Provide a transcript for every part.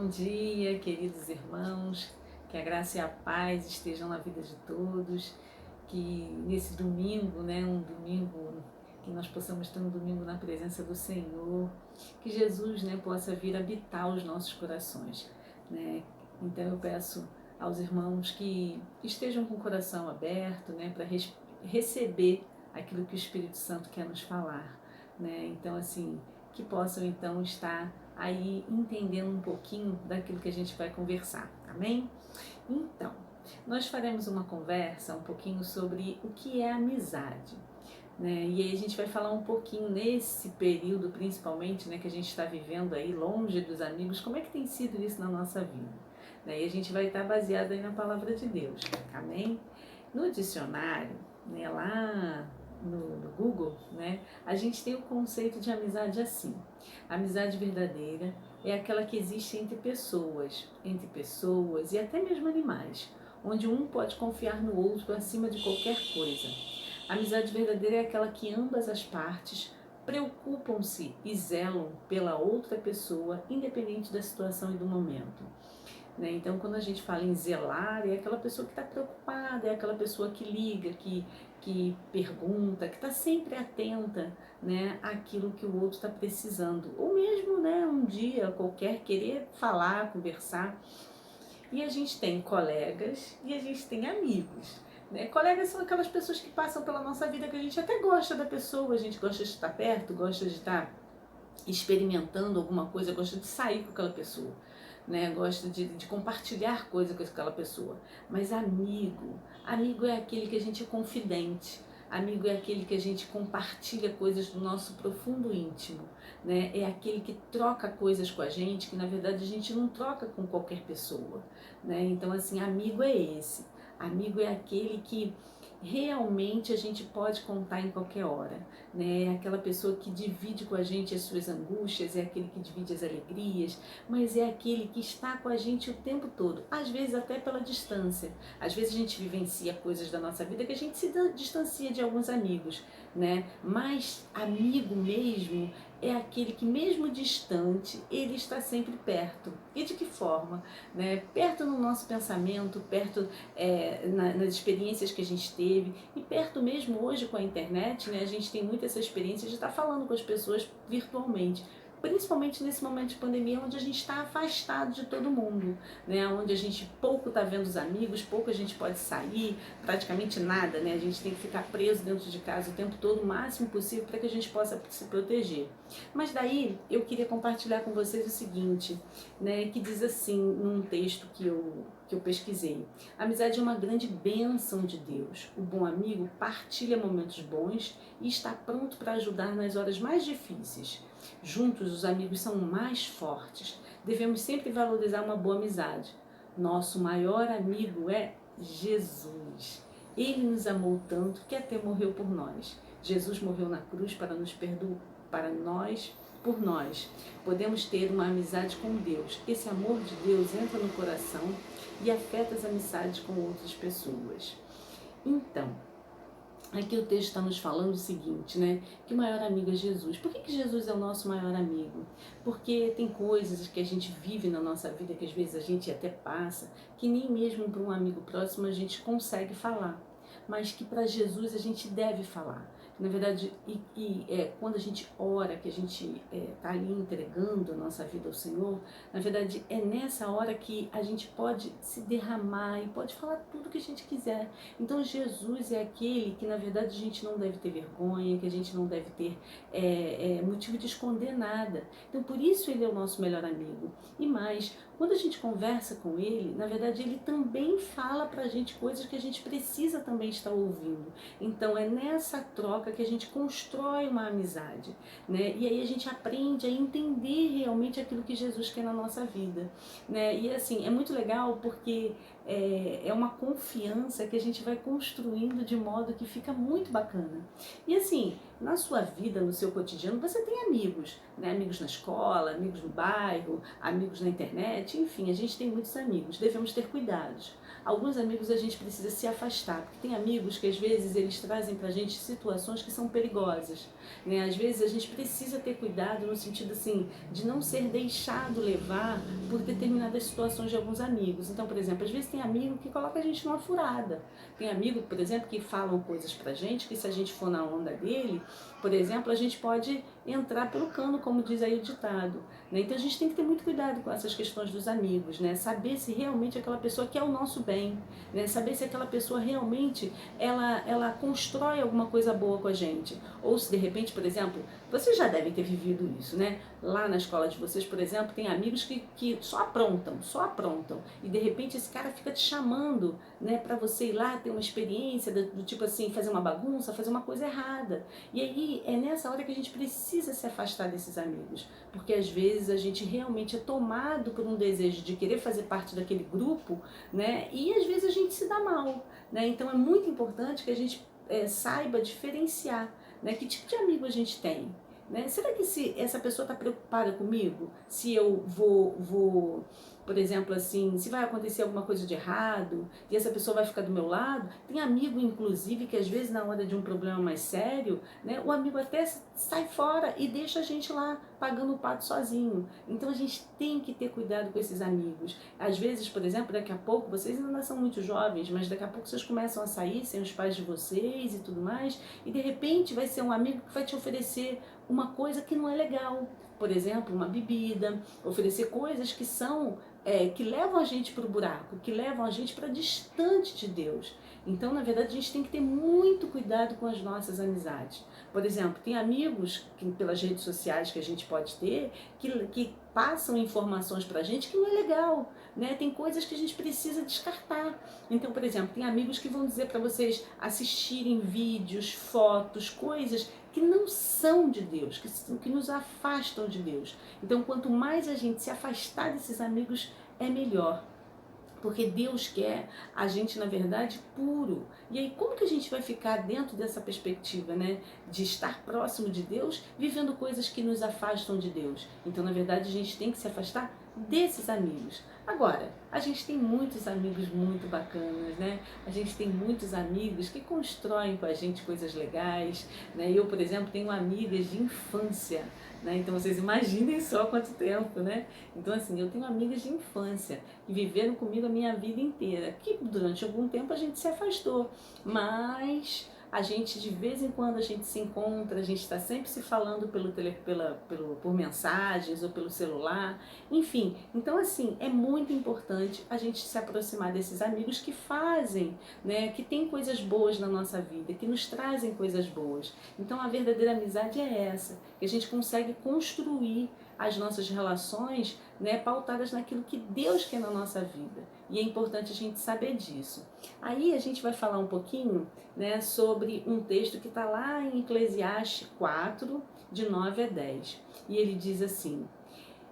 Bom dia, queridos irmãos, que a graça e a paz estejam na vida de todos, que nesse domingo, um domingo, que nós possamos ter um domingo na presença do Senhor, que Jesus, possa vir habitar os nossos corações, né? Então eu peço aos irmãos que estejam com o coração aberto, para receber aquilo que o Espírito Santo quer nos falar, né? Então assim, que possam então estar aí entendendo um pouquinho daquilo que a gente vai conversar, amém? Então, nós faremos uma conversa um pouquinho sobre o que é amizade, né? E aí a gente vai falar um pouquinho nesse período, principalmente, que a gente está vivendo aí longe dos amigos, como é que tem sido isso na nossa vida, né? E a gente vai estar baseado aí na palavra de Deus, amém? No dicionário, lá no Google, a gente tem o conceito de amizade assim. Amizade verdadeira é aquela que existe entre pessoas e até mesmo animais, onde um pode confiar no outro acima de qualquer coisa. A amizade verdadeira é aquela que ambas as partes preocupam-se e zelam pela outra pessoa, independente da situação e do momento. Então, quando a gente fala em zelar, é aquela pessoa que está preocupada, é aquela pessoa que liga, que pergunta, que está sempre atenta, àquilo que o outro está precisando. Ou mesmo, um dia qualquer, querer falar, conversar. E a gente tem colegas e a gente tem amigos. Colegas são aquelas pessoas que passam pela nossa vida, que a gente até gosta da pessoa, a gente gosta de estar perto, gosta de estar experimentando alguma coisa, gosta de sair com aquela pessoa, gosta de compartilhar coisas com aquela pessoa. Mas amigo é aquele que a gente é confidente, amigo é aquele que a gente compartilha coisas do nosso profundo íntimo, é aquele que troca coisas com a gente que na verdade a gente não troca com qualquer pessoa, Então assim, amigo é esse, amigo é aquele que realmente a gente pode contar em qualquer hora, É aquela pessoa que divide com a gente as suas angústias, é aquele que divide as alegrias, mas é aquele que está com a gente o tempo todo, às vezes até pela distância. Às vezes a gente vivencia coisas da nossa vida que a gente se distancia de alguns amigos, Mas amigo mesmo é aquele que mesmo distante, ele está sempre perto. E de que forma? Perto no nosso pensamento, perto nas experiências que a gente teve, e perto mesmo hoje com a internet, a gente tem muito essa experiência de estar falando com as pessoas virtualmente, principalmente nesse momento de pandemia, onde a gente está afastado de todo mundo, onde a gente pouco está vendo os amigos, pouco a gente pode sair, praticamente nada, A gente tem que ficar preso dentro de casa o tempo todo, o máximo possível, para que a gente possa se proteger. Mas daí eu queria compartilhar com vocês o seguinte, que diz assim num texto que eu pesquisei: a amizade é uma grande bênção de Deus. O bom amigo partilha momentos bons e está pronto para ajudar nas horas mais difíceis. Juntos, os amigos são mais fortes. Devemos sempre valorizar uma boa amizade. Nosso maior amigo é Jesus. Ele nos amou tanto que até morreu por nós. Jesus morreu na cruz para nos perdoar, por nós. Podemos ter uma amizade com Deus. Esse amor de Deus entra no coração e afeta as amizades com outras pessoas. Então, aqui o texto está nos falando o seguinte, que o maior amigo é Jesus. Por que Jesus é o nosso maior amigo? Porque tem coisas que a gente vive na nossa vida, que às vezes a gente até passa, que nem mesmo para um amigo próximo a gente consegue falar, mas que para Jesus a gente deve falar. Na verdade, quando a gente ora, que a gente está ali entregando a nossa vida ao Senhor, na verdade é nessa hora que a gente pode se derramar e pode falar tudo que a gente quiser. Então Jesus é aquele que na verdade a gente não deve ter vergonha, que a gente não deve ter motivo de esconder nada. Então por isso ele é o nosso melhor amigo. E mais, quando a gente conversa com ele, na verdade ele também fala pra gente coisas que a gente precisa também estar ouvindo. Então é nessa troca que a gente constrói uma amizade, E aí a gente aprende a entender realmente aquilo que Jesus quer na nossa vida, E assim, é muito legal porque é uma confiança que a gente vai construindo de modo que fica muito bacana. E assim, na sua vida, no seu cotidiano, você tem amigos, Amigos na escola, amigos no bairro, amigos na internet, enfim, a gente tem muitos amigos, devemos ter cuidados. alguns amigos a gente precisa se afastar, porque tem amigos que às vezes eles trazem pra gente situações que são perigosas, né? Às vezes a gente precisa ter cuidado no sentido assim, de não ser deixado levar por determinadas situações de alguns amigos. Então, por exemplo, às vezes tem amigo que coloca a gente numa furada. Tem amigo, por exemplo, que falam coisas pra gente, que se a gente for na onda dele, por exemplo, a gente pode entrar pelo cano, como diz aí o ditado, né? Então a gente tem que ter muito cuidado com essas questões dos amigos, né? Saber se realmente aquela pessoa quer o nosso bem, né? Saber se aquela pessoa realmente ela constrói alguma coisa boa com a gente. Ou se de repente, por exemplo, vocês já devem ter vivido isso, né? Lá na escola de vocês, por exemplo, tem amigos que só aprontam. E de repente esse cara fica te chamando, né, para você ir lá ter uma experiência do tipo assim, fazer uma bagunça, fazer uma coisa errada. E aí é nessa hora que a gente precisa se afastar desses amigos, porque às vezes a gente realmente é tomado por um desejo de querer fazer parte daquele grupo, né? E às vezes a gente se dá mal, né? Então é muito importante que a gente saiba diferenciar, né? Que tipo de amigo a gente tem, né? Será que se essa pessoa está preocupada comigo, se eu vou, por exemplo, assim, se vai acontecer alguma coisa de errado e essa pessoa vai ficar do meu lado? Tem amigo, inclusive, que às vezes na hora de um problema mais sério, né, o amigo até sai fora e deixa a gente lá pagando o pato sozinho. Então a gente tem que ter cuidado com esses amigos. Às vezes, por exemplo, daqui a pouco, vocês ainda são muito jovens, mas daqui a pouco vocês começam a sair sem os pais de vocês e tudo mais, e de repente vai ser um amigo que vai te oferecer uma coisa que não é legal. Por exemplo, uma bebida, oferecer coisas que são que levam a gente para o buraco, que levam a gente para distante de Deus. Então, na verdade, a gente tem que ter muito cuidado com as nossas amizades. Por exemplo, tem amigos que, pelas redes sociais que a gente pode ter, que passam informações para a gente que não é legal, né? Tem coisas que a gente precisa descartar. Então, por exemplo, tem amigos que vão dizer para vocês assistirem vídeos, fotos, coisas que não são de Deus, que nos afastam de Deus. Então, quanto mais a gente se afastar desses amigos, é melhor. Porque Deus quer a gente, na verdade, puro. E aí, como que a gente vai ficar dentro dessa perspectiva, né? De estar próximo de Deus, vivendo coisas que nos afastam de Deus. Então, na verdade, a gente tem que se afastar desses amigos. Agora, a gente tem muitos amigos muito bacanas, né? A gente tem muitos amigos que constroem com a gente coisas legais, né? Eu, por exemplo, tenho amigas de infância, né? Então, vocês imaginem só quanto tempo, né? Então, assim, eu tenho amigas de infância que viveram comigo a minha vida inteira, que durante algum tempo a gente se afastou, mas a gente de vez em quando a gente se encontra, a gente está sempre se falando por mensagens ou pelo celular, enfim. Então, assim, é muito importante a gente se aproximar desses amigos que fazem, né, que tem coisas boas na nossa vida, que nos trazem coisas boas. Então, a verdadeira amizade é essa, que a gente consegue construir as nossas relações, né, pautadas naquilo que Deus quer na nossa vida. E é importante a gente saber disso. Aí a gente vai falar um pouquinho, né, sobre um texto que está lá em Eclesiastes 4, de 9 a 10. E ele diz assim: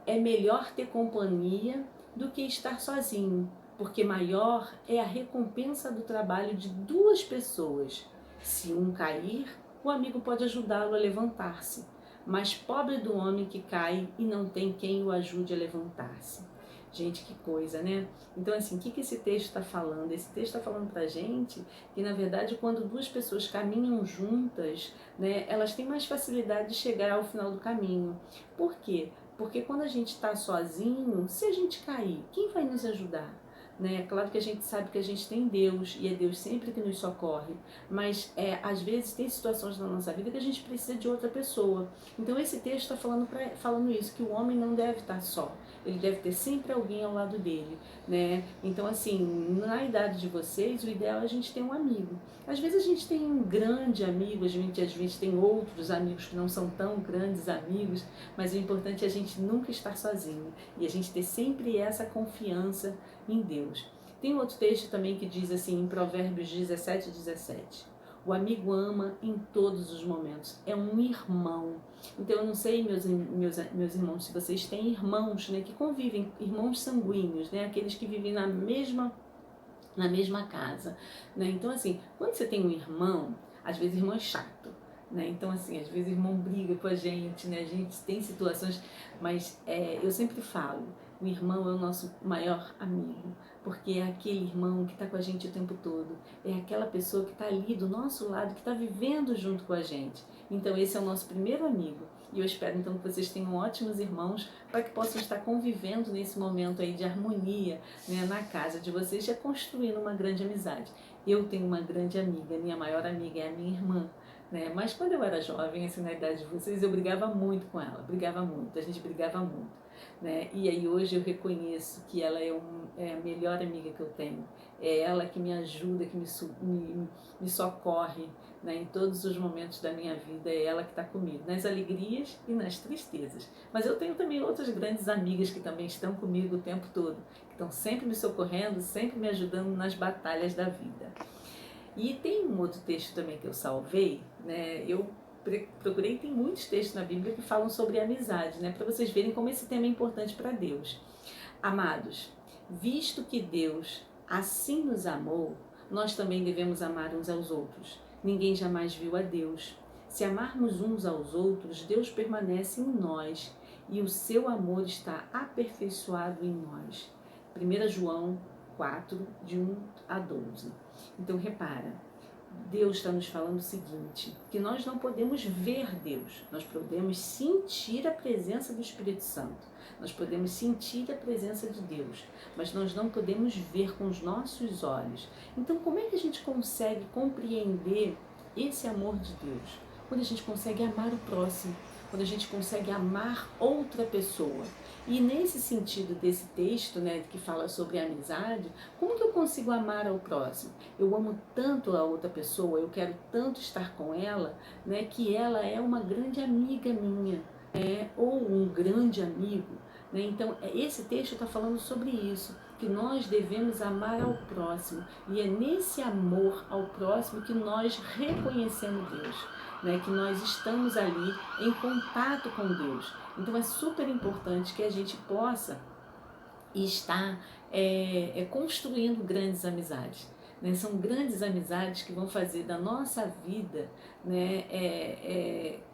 é melhor ter companhia do que estar sozinho, porque maior é a recompensa do trabalho de duas pessoas. Se um cair, o amigo pode ajudá-lo a levantar-se, mas pobre do homem que cai e não tem quem o ajude a levantar-se. Gente, que coisa, né? Então, assim, o que esse texto está falando? Esse texto está falando pra gente que, na verdade, quando duas pessoas caminham juntas, né, elas têm mais facilidade de chegar ao final do caminho. Por quê? Porque quando a gente está sozinho, se a gente cair, quem vai nos ajudar? Né? Claro que a gente sabe que a gente tem Deus e é Deus sempre que nos socorre, mas às vezes tem situações na nossa vida que a gente precisa de outra pessoa. Então esse texto está falando isso, que o homem não deve estar só, ele deve ter sempre alguém ao lado dele, né? Então, assim, na idade de vocês, o ideal é a gente ter um amigo. Às vezes a gente tem um grande amigo, às vezes tem outros amigos que não são tão grandes amigos, mas o importante é a gente nunca estar sozinho e a gente ter sempre essa confiança em Deus. Tem outro texto também que diz assim, em Provérbios 17:17. O amigo ama em todos os momentos, é um irmão. Então eu não sei, meus irmãos, se vocês têm irmãos, né, que convivem, irmãos sanguíneos, né, aqueles que vivem na mesma casa, né? Então, assim, quando você tem um irmão, às vezes o irmão é chato, né? Então, assim, às vezes o irmão briga com a gente, né? A gente tem situações, mas eu sempre falo, O irmão é o nosso maior amigo, porque é aquele irmão que está com a gente o tempo todo, é aquela pessoa que está ali do nosso lado, que está vivendo junto com a gente. Então esse é o nosso primeiro amigo. E eu espero então que vocês tenham ótimos irmãos para que possam estar convivendo nesse momento aí de harmonia, né, na casa de vocês, já construindo uma grande amizade. Eu tenho uma grande amiga, minha maior amiga é a minha irmã, né? Mas quando eu era jovem, assim, na idade de vocês, eu brigava muito com ela, brigava muito, a gente brigava muito, né? E aí hoje eu reconheço que ela é a melhor amiga que eu tenho, é ela que me ajuda, que me socorre, né, em todos os momentos da minha vida, é ela que está comigo, nas alegrias e nas tristezas. Mas eu tenho também outras grandes amigas que também estão comigo o tempo todo, que estão sempre me socorrendo, sempre me ajudando nas batalhas da vida. E tem um outro texto também que eu salvei, né? Eu procurei, tem muitos textos na Bíblia que falam sobre amizade, né? Para vocês verem como esse tema é importante para Deus. Amados, visto que Deus assim nos amou, nós também devemos amar uns aos outros. Ninguém jamais viu a Deus. Se amarmos uns aos outros, Deus permanece em nós e o seu amor está aperfeiçoado em nós. 1 João 4, de 1 a 12. Então repara, Deus está nos falando o seguinte, que nós não podemos ver Deus, nós podemos sentir a presença do Espírito Santo, nós podemos sentir a presença de Deus, mas nós não podemos ver com os nossos olhos. Então como é que a gente consegue compreender esse amor de Deus? Quando a gente consegue amar o próximo, quando a gente consegue amar outra pessoa. E nesse sentido desse texto, né, que fala sobre a amizade, como que eu consigo amar ao próximo? Eu amo tanto a outra pessoa, eu quero tanto estar com ela, né, que ela é uma grande amiga minha, ou um grande amigo. Né? Então, esse texto está falando sobre isso, que nós devemos amar ao próximo. E é nesse amor ao próximo que nós reconhecemos Deus. Né, que nós estamos ali em contato com Deus. Então é super importante que a gente possa estar construindo grandes amizades. Né? São grandes amizades que vão fazer da nossa vida, né,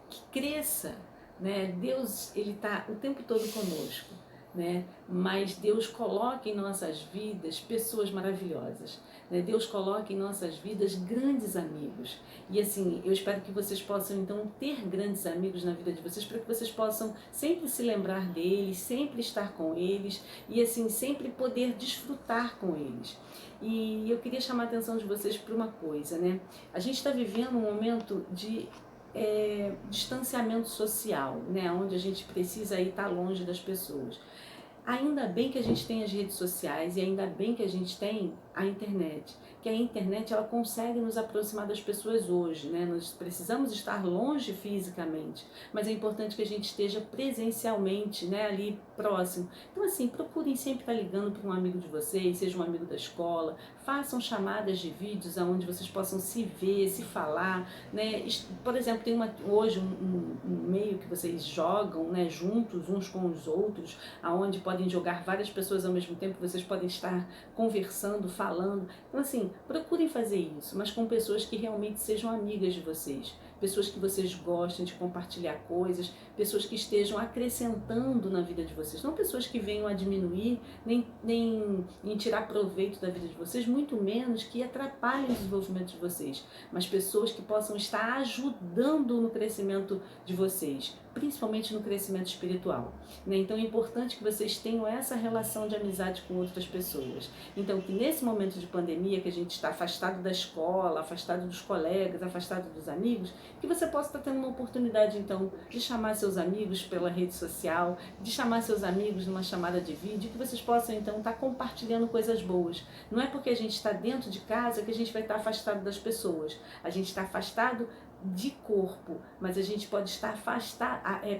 que cresça. Né? Deus, ele está o tempo todo conosco. Né? Mas Deus coloca em nossas vidas pessoas maravilhosas, né? Deus coloca em nossas vidas grandes amigos, e assim, eu espero que vocês possam então ter grandes amigos na vida de vocês, para que vocês possam sempre se lembrar deles, sempre estar com eles, e assim, sempre poder desfrutar com eles. E eu queria chamar a atenção de vocês para uma coisa, né? A gente está vivendo um momento de distanciamento social, né? Onde a gente precisa estar longe das pessoas. Ainda bem que a gente tem as redes sociais e ainda bem que a gente tem a internet, que a internet ela consegue nos aproximar das pessoas hoje, né? Nós precisamos estar longe fisicamente, mas é importante que a gente esteja presencialmente, né, ali próximo. Então assim, procurem sempre estar ligando para um amigo de vocês, seja um amigo da escola, façam chamadas de vídeos onde vocês possam se ver, se falar, né? Por exemplo, tem hoje um meio que vocês jogam, né, juntos uns com os outros, aonde podem jogar várias pessoas ao mesmo tempo, vocês podem estar conversando, falando. Então assim, procurem fazer isso, mas com pessoas que realmente sejam amigas de vocês, pessoas que vocês gostem de compartilhar coisas, pessoas que estejam acrescentando na vida de vocês, não pessoas que venham a diminuir, nem tirar proveito da vida de vocês, muito menos que atrapalhem o desenvolvimento de vocês, mas pessoas que possam estar ajudando no crescimento de vocês, principalmente no crescimento espiritual. Né? Então é importante que vocês tenham essa relação de amizade com outras pessoas. Então que nesse momento de pandemia, que a gente está afastado da escola, afastado dos colegas, afastado dos amigos, que você possa estar tendo uma oportunidade então de chamar seus amigos pela rede social, de chamar seus amigos numa chamada de vídeo, que vocês possam então estar compartilhando coisas boas. Não é porque a gente está dentro de casa que a gente vai estar afastado das pessoas. A gente está afastado de corpo, mas a gente pode estar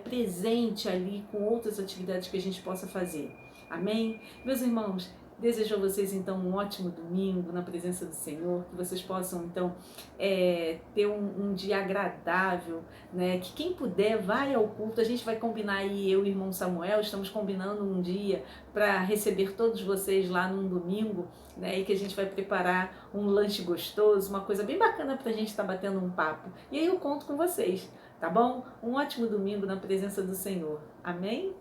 presente ali com outras atividades que a gente possa fazer. Amém? Meus irmãos, desejo a vocês então um ótimo domingo na presença do Senhor, que vocês possam então ter um dia agradável, né? Que quem puder vai ao culto. A gente vai combinar aí, eu e o irmão Samuel, estamos combinando um dia para receber todos vocês lá num domingo, né? E que a gente vai preparar um lanche gostoso, uma coisa bem bacana para a gente estar batendo um papo. E aí eu conto com vocês, tá bom? Um ótimo domingo na presença do Senhor. Amém?